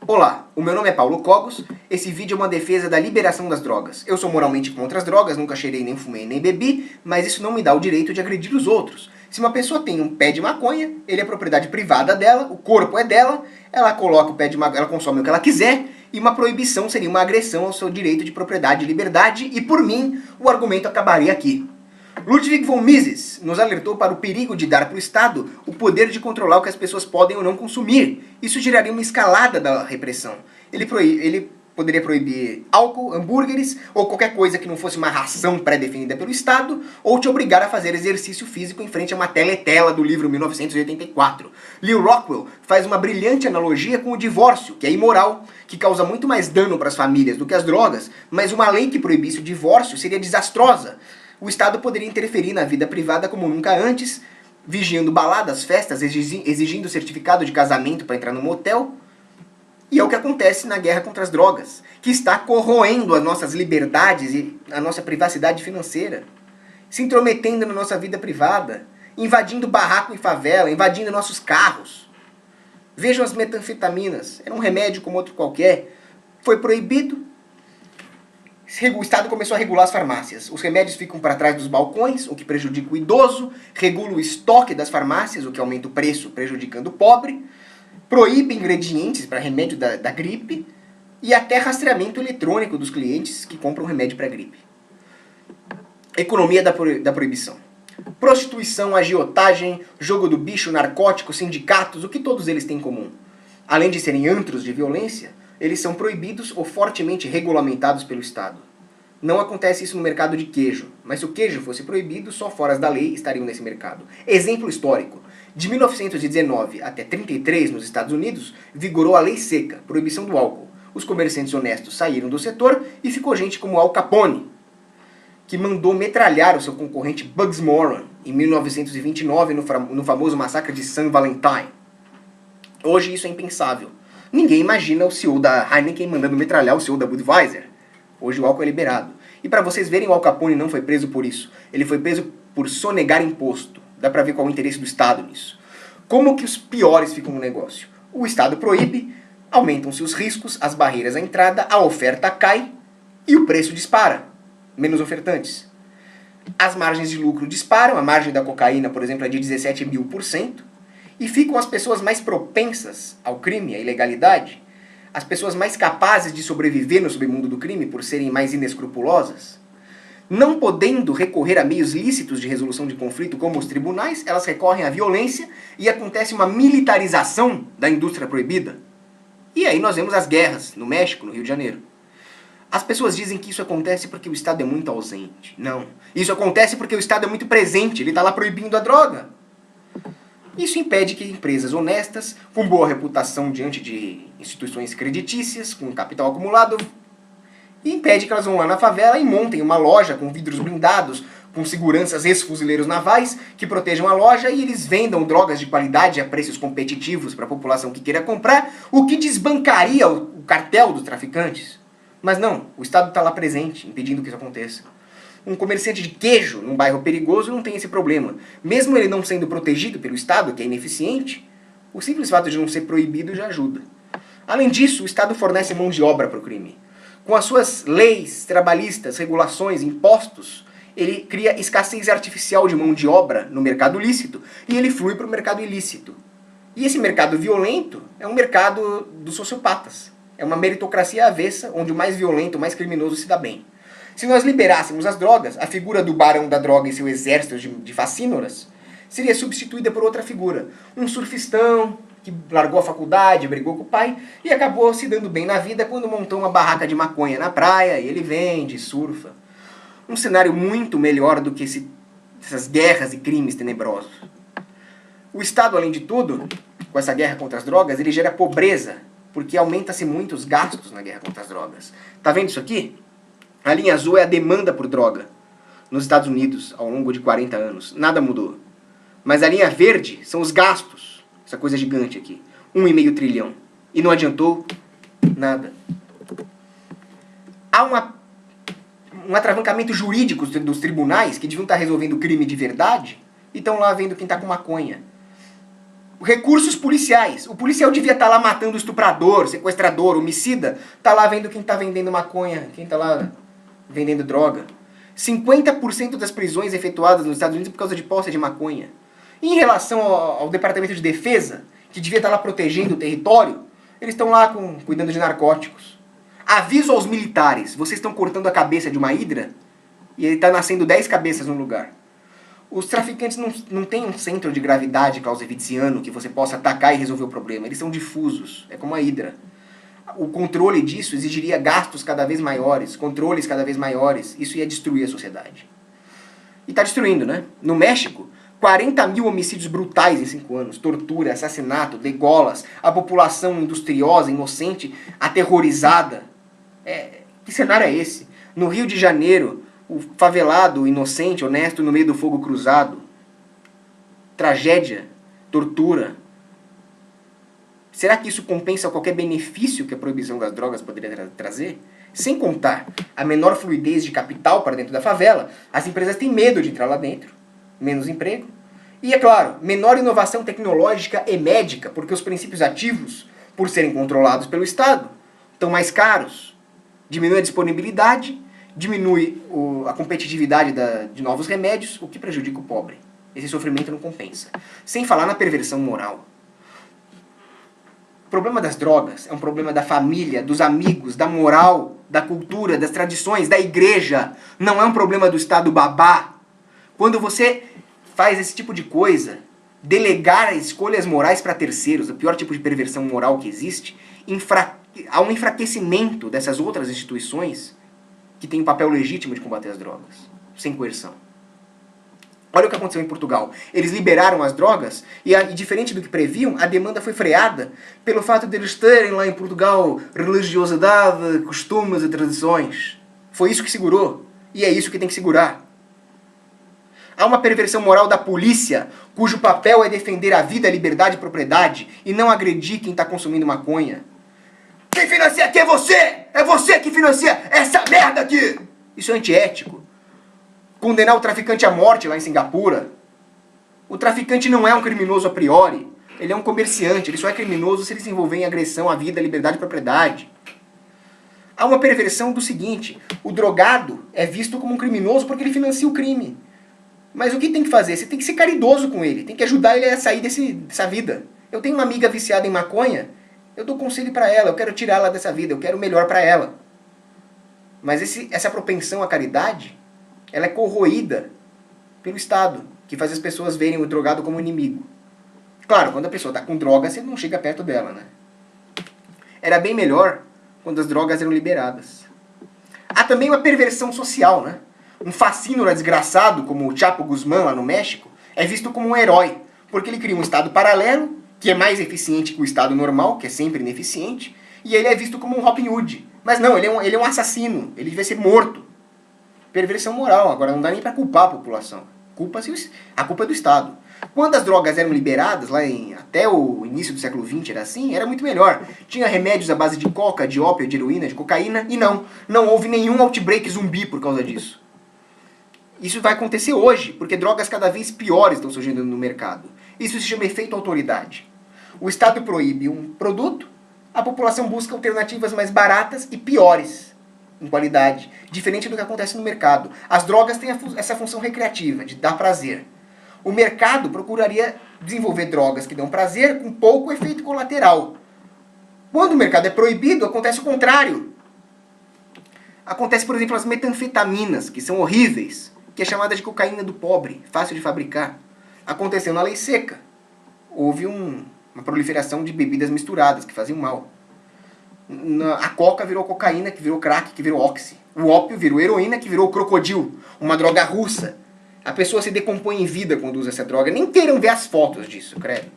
Olá, o meu nome é Paulo Cogos, esse vídeo é uma defesa da liberação das drogas. Eu sou moralmente contra as drogas, nunca cheirei, nem fumei, nem bebi, mas isso não me dá o direito de agredir os outros. Se uma pessoa tem um pé de maconha, ele é propriedade privada dela, o corpo é dela, ela coloca o pé de maconha, ela consome o que ela quiser, e uma proibição seria uma agressão ao seu direito de propriedade e liberdade, e por mim, o argumento acabaria aqui. Ludwig von Mises nos alertou para o perigo de dar para o Estado o poder de controlar o que as pessoas podem ou não consumir. Isso geraria uma escalada da repressão. Ele poderia proibir álcool, hambúrgueres ou qualquer coisa que não fosse uma ração pré-definida pelo Estado, ou te obrigar a fazer exercício físico em frente a uma teletela do livro 1984. Lew Rockwell faz uma brilhante analogia com o divórcio, que é imoral, que causa muito mais dano para as famílias do que as drogas, mas uma lei que proibisse o divórcio seria desastrosa. O Estado poderia interferir na vida privada como nunca antes, vigiando baladas, festas, exigindo certificado de casamento para entrar no motel. E é o que acontece na guerra contra as drogas, que está corroendo as nossas liberdades e a nossa privacidade financeira, se intrometendo na nossa vida privada, invadindo barraco e favela, invadindo nossos carros. Vejam as metanfetaminas, era um remédio como outro qualquer, foi proibido. O Estado começou a regular as farmácias. Os remédios ficam para trás dos balcões, o que prejudica o idoso, regula o estoque das farmácias, o que aumenta o preço, prejudicando o pobre, proíbe ingredientes para remédio da gripe e até rastreamento eletrônico dos clientes que compram remédio para gripe. Economia da proibição. Prostituição, agiotagem, jogo do bicho, narcóticos, sindicatos, o que todos eles têm em comum? Além de serem antros de violência, eles são proibidos ou fortemente regulamentados pelo Estado. Não acontece isso no mercado de queijo, mas se o queijo fosse proibido, só foras da lei estariam nesse mercado. Exemplo histórico. De 1919 até 1933, nos Estados Unidos, vigorou a lei seca, proibição do álcool. Os comerciantes honestos saíram do setor e ficou gente como Al Capone, que mandou metralhar o seu concorrente Bugs Moran em 1929 no famoso massacre de St. Valentine. Hoje isso é impensável. Ninguém imagina o CEO da Heineken mandando metralhar o CEO da Budweiser. Hoje o álcool é liberado. E para vocês verem, o Al Capone não foi preso por isso. Ele foi preso por sonegar imposto. Dá para ver qual é o interesse do Estado nisso. Como que os piores ficam no negócio? O Estado proíbe, aumentam-se os riscos, as barreiras à entrada, a oferta cai e o preço dispara. Menos ofertantes. As margens de lucro disparam, a margem da cocaína, por exemplo, é de 17.000%. E ficam as pessoas mais propensas ao crime, à ilegalidade, as pessoas mais capazes de sobreviver no submundo do crime por serem mais inescrupulosas. Não podendo recorrer a meios lícitos de resolução de conflito como os tribunais, elas recorrem à violência e acontece uma militarização da indústria proibida. E aí nós vemos as guerras no México, no Rio de Janeiro. As pessoas dizem que isso acontece porque o Estado é muito ausente. Não. Isso acontece porque o Estado é muito presente, ele está lá proibindo a droga. Isso impede que empresas honestas, com boa reputação diante de instituições creditícias, com capital acumulado, impede que elas vão lá na favela e montem uma loja com vidros blindados, com seguranças ex-fuzileiros navais que protejam a loja e eles vendam drogas de qualidade a preços competitivos para a população que queira comprar, o que desbancaria o cartel dos traficantes. Mas não, o Estado está lá presente, impedindo que isso aconteça. Um comerciante de queijo num bairro perigoso não tem esse problema. Mesmo ele não sendo protegido pelo Estado, que é ineficiente, o simples fato de não ser proibido já ajuda. Além disso, o Estado fornece mão de obra para o crime. Com as suas leis trabalhistas, regulações, impostos, ele cria escassez artificial de mão de obra no mercado lícito e ele flui para o mercado ilícito. E esse mercado violento é um mercado dos sociopatas. É uma meritocracia avessa, onde o mais violento, o mais criminoso se dá bem. Se nós liberássemos as drogas, a figura do barão da droga e seu exército de facínoras seria substituída por outra figura. Um surfistão que largou a faculdade, brigou com o pai e acabou se dando bem na vida quando montou uma barraca de maconha na praia e ele vende, surfa. Um cenário muito melhor do que essas guerras e crimes tenebrosos. O Estado, além de tudo, com essa guerra contra as drogas, ele gera pobreza, porque aumenta-se muito os gastos na guerra contra as drogas. Tá vendo isso aqui? A linha azul é a demanda por droga nos Estados Unidos ao longo de 40 anos. Nada mudou. Mas a linha verde são os gastos. Essa coisa gigante aqui. 1,5 trilhão. E não adiantou nada. Há um atravancamento jurídico dos tribunais que deviam estar resolvendo crime de verdade e estão lá vendo quem está com maconha. Recursos policiais. O policial devia estar lá matando o estuprador, sequestrador, homicida. Tá lá vendo quem tá vendendo maconha, quem tá lá vendendo droga. 50% das prisões efetuadas nos Estados Unidos é por causa de posse de maconha. E em relação ao Departamento de Defesa, que devia estar lá protegendo o território, eles estão lá cuidando de narcóticos. Aviso aos militares, vocês estão cortando a cabeça de uma hidra e ele está nascendo 10 cabeças no lugar. Os traficantes não têm um centro de gravidade clausewitziano que você possa atacar e resolver o problema. Eles são difusos, é como a hidra. O controle disso exigiria gastos cada vez maiores, controles cada vez maiores. Isso ia destruir a sociedade. E está destruindo, né? No México, 40 mil homicídios brutais em 5 anos. Tortura, assassinato, degolas, a população industriosa, inocente, aterrorizada. Que cenário é esse? No Rio de Janeiro, o favelado, inocente, honesto, no meio do fogo cruzado. Tragédia, tortura. Será que isso compensa qualquer benefício que a proibição das drogas poderia trazer? Sem contar a menor fluidez de capital para dentro da favela, as empresas têm medo de entrar lá dentro, menos emprego. E, é claro, menor inovação tecnológica e médica, porque os princípios ativos, por serem controlados pelo Estado, estão mais caros. Diminui a disponibilidade, diminui a competitividade de novos remédios, o que prejudica o pobre. Esse sofrimento não compensa. Sem falar na perversão moral. O problema das drogas é um problema da família, dos amigos, da moral, da cultura, das tradições, da igreja. Não é um problema do Estado babá. Quando você faz esse tipo de coisa, delegar escolhas morais para terceiros, o pior tipo de perversão moral que existe, há um enfraquecimento dessas outras instituições que têm um papel legítimo de combater as drogas, sem coerção. Olha o que aconteceu em Portugal. Eles liberaram as drogas e diferente do que previam, a demanda foi freada pelo fato de eles terem lá em Portugal religiosidade, costumes e tradições. Foi isso que segurou. E é isso que tem que segurar. Há uma perversão moral da polícia, cujo papel é defender a vida, a liberdade e a propriedade e não agredir quem está consumindo maconha. Quem financia aqui é você! É você que financia essa merda aqui! Isso é antiético. Condenar o traficante à morte lá em Singapura. O traficante não é um criminoso a priori. Ele é um comerciante. Ele só é criminoso se ele se envolver em agressão à vida, liberdade e propriedade. Há uma perversão do seguinte. O drogado é visto como um criminoso porque ele financia o crime. Mas o que tem que fazer? Você tem que ser caridoso com ele. Tem que ajudar ele a sair dessa vida. Eu tenho uma amiga viciada em maconha. Eu dou conselho para ela. Eu quero tirá-la dessa vida. Eu quero o melhor para ela. Mas essa propensão à caridade, ela é corroída pelo Estado, que faz as pessoas verem o drogado como inimigo. Claro, quando a pessoa está com droga, você não chega perto dela, né? Era bem melhor quando as drogas eram liberadas. Há também uma perversão social, né? Um fascínora desgraçado, como o Chapo Guzmán lá no México, é visto como um herói, porque ele cria um Estado paralelo, que é mais eficiente que o Estado normal, que é sempre ineficiente, e ele é visto como um Robin Hood. Mas não, ele é um assassino, ele devia ser morto. Perversão moral, agora não dá nem para culpar a população. A culpa é do Estado. Quando as drogas eram liberadas, até o início do século XX era assim, era muito melhor. Tinha remédios à base de coca, de ópio, de heroína, de cocaína, e não houve nenhum outbreak zumbi por causa disso. Isso vai acontecer hoje, porque drogas cada vez piores estão surgindo no mercado. Isso se chama efeito autoridade. O Estado proíbe um produto, a população busca alternativas mais baratas e piores em qualidade, diferente do que acontece no mercado. As drogas têm essa função recreativa, de dar prazer. O mercado procuraria desenvolver drogas que dão prazer com pouco efeito colateral. Quando o mercado é proibido, acontece o contrário. Acontece, por exemplo, as metanfetaminas, que são horríveis, que é chamada de cocaína do pobre, fácil de fabricar. Aconteceu na lei seca. Houve uma proliferação de bebidas misturadas, que faziam mal. A coca virou cocaína, que virou crack, que virou oxi. O ópio virou heroína, que virou crocodilo, uma droga russa. A pessoa se decompõe em vida quando usa essa droga. Nem queiram ver as fotos disso, credo.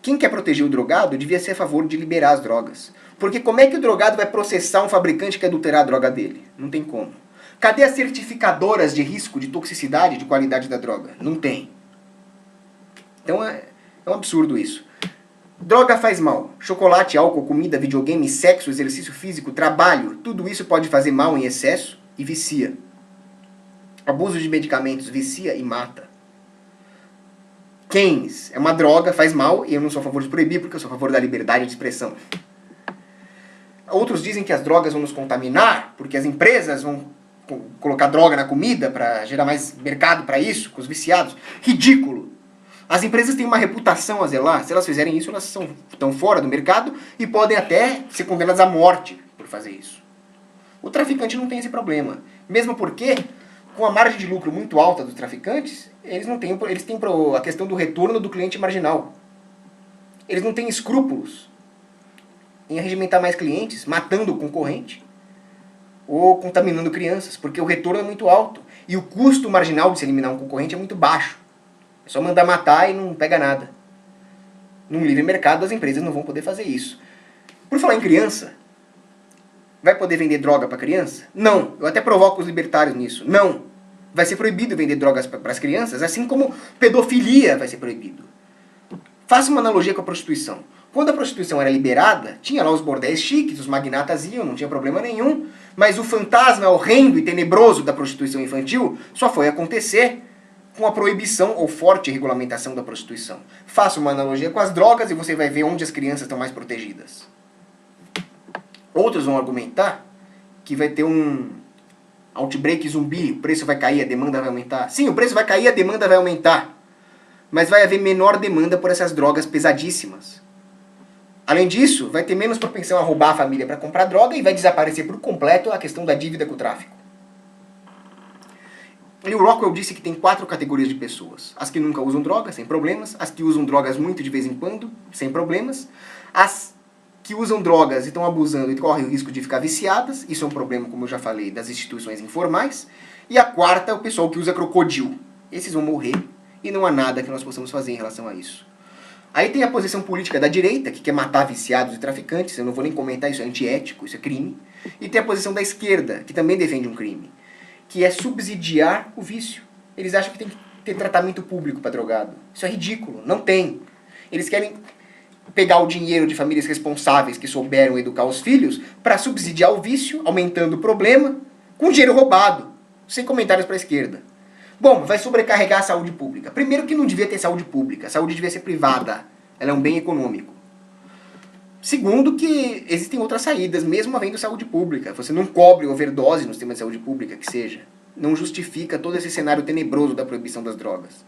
Quem quer proteger o drogado devia ser a favor de liberar as drogas. Porque como é que o drogado vai processar um fabricante que adulterar a droga dele? Não tem como. Cadê as certificadoras de risco, de toxicidade, de qualidade da droga? Não tem. Então é um absurdo isso. Droga faz mal. Chocolate, álcool, comida, videogame, sexo, exercício físico, trabalho, tudo isso pode fazer mal em excesso e vicia. Abuso de medicamentos vicia e mata. Keynes. É uma droga, faz mal, e eu não sou a favor de proibir, porque eu sou a favor da liberdade de expressão. Outros dizem que as drogas vão nos contaminar, porque as empresas vão colocar droga na comida para gerar mais mercado para isso, com os viciados. Ridículo! As empresas têm uma reputação a zelar. Se elas fizerem isso, elas estão fora do mercado e podem até ser condenadas à morte por fazer isso. O traficante não tem esse problema. Mesmo porque, com a margem de lucro muito alta dos traficantes, eles têm a questão do retorno do cliente marginal. Eles não têm escrúpulos em arregimentar mais clientes, matando o concorrente ou contaminando crianças, porque o retorno é muito alto e o custo marginal de se eliminar um concorrente é muito baixo. É só mandar matar e não pega nada. Num livre mercado as empresas não vão poder fazer isso. Por falar em criança, vai poder vender droga para criança? Não. Eu até provoco os libertários nisso. Não. Vai ser proibido vender drogas para as crianças, assim como pedofilia vai ser proibido. Faça uma analogia com a prostituição. Quando a prostituição era liberada, tinha lá os bordéis chiques, os magnatas iam, não tinha problema nenhum, mas o fantasma horrendo e tenebroso da prostituição infantil só foi acontecer com a proibição ou forte regulamentação da prostituição. Faça uma analogia com as drogas e você vai ver onde as crianças estão mais protegidas. Outros vão argumentar que vai ter um outbreak zumbi, o preço vai cair, a demanda vai aumentar. Sim, o preço vai cair, a demanda vai aumentar. Mas vai haver menor demanda por essas drogas pesadíssimas. Além disso, vai ter menos propensão a roubar a família para comprar droga e vai desaparecer por completo a questão da dívida com o tráfico. E o Rockwell disse que tem 4 categorias de pessoas. As que nunca usam drogas, sem problemas. As que usam drogas muito de vez em quando, sem problemas. As que usam drogas e estão abusando e correm o risco de ficar viciadas. Isso é um problema, como eu já falei, das instituições informais. E a quarta é o pessoal que usa crocodilo. Esses vão morrer e não há nada que nós possamos fazer em relação a isso. Aí tem a posição política da direita, que quer matar viciados e traficantes. Eu não vou nem comentar, isso é antiético, isso é crime. E tem a posição da esquerda, que também defende um crime, que é subsidiar o vício. Eles acham que tem que ter tratamento público para drogado. Isso é ridículo, não tem. Eles querem pegar o dinheiro de famílias responsáveis que souberam educar os filhos para subsidiar o vício, aumentando o problema, com dinheiro roubado. Sem comentários para a esquerda. Bom, vai sobrecarregar a saúde pública. Primeiro que não devia ter saúde pública, a saúde devia ser privada. Ela é um bem econômico. Segundo que existem outras saídas, mesmo havendo saúde pública. Você não cobre overdose no sistema de saúde pública, que seja. Não justifica todo esse cenário tenebroso da proibição das drogas.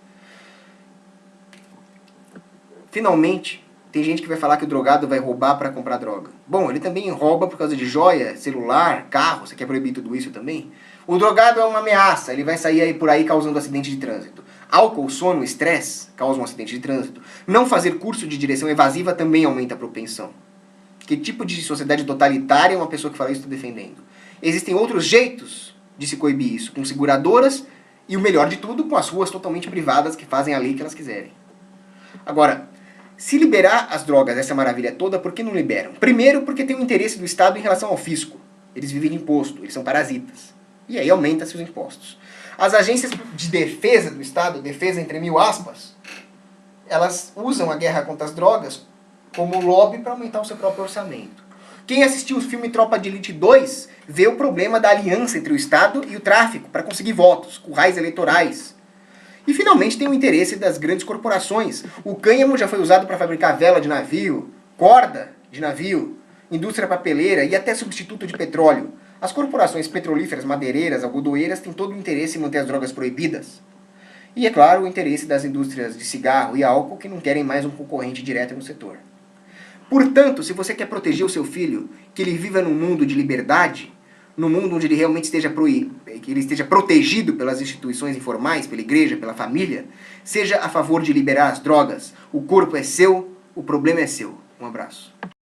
Finalmente, tem gente que vai falar que o drogado vai roubar para comprar droga. Bom, ele também rouba por causa de joia, celular, carro. Você quer proibir tudo isso também? O drogado é uma ameaça, ele vai sair aí por aí causando acidente de trânsito. Álcool, sono, estresse causam um acidente de trânsito. Não fazer curso de direção evasiva também aumenta a propensão. Que tipo de sociedade totalitária uma pessoa que fala isso está defendendo? Existem outros jeitos de se coibir isso, com seguradoras e, o melhor de tudo, com as ruas totalmente privadas que fazem a lei que elas quiserem. Agora, se liberar as drogas, essa maravilha toda, por que não liberam? Primeiro, porque tem o interesse do Estado em relação ao fisco. Eles vivem de imposto, eles são parasitas. E aí aumenta-se os impostos. As agências de defesa do Estado, defesa entre mil aspas, elas usam a guerra contra as drogas como lobby para aumentar o seu próprio orçamento. Quem assistiu o filme Tropa de Elite 2 vê o problema da aliança entre o Estado e o tráfico para conseguir votos, currais eleitorais. E finalmente tem o interesse das grandes corporações. O cânhamo já foi usado para fabricar vela de navio, corda de navio, indústria papeleira e até substituto de petróleo. As corporações petrolíferas, madeireiras, algodoeiras têm todo o interesse em manter as drogas proibidas. E, é claro, o interesse das indústrias de cigarro e álcool que não querem mais um concorrente direto no setor. Portanto, se você quer proteger o seu filho, que ele viva num mundo de liberdade, num mundo onde ele realmente que ele esteja protegido pelas instituições informais, pela igreja, pela família, seja a favor de liberar as drogas. O corpo é seu, o problema é seu. Um abraço.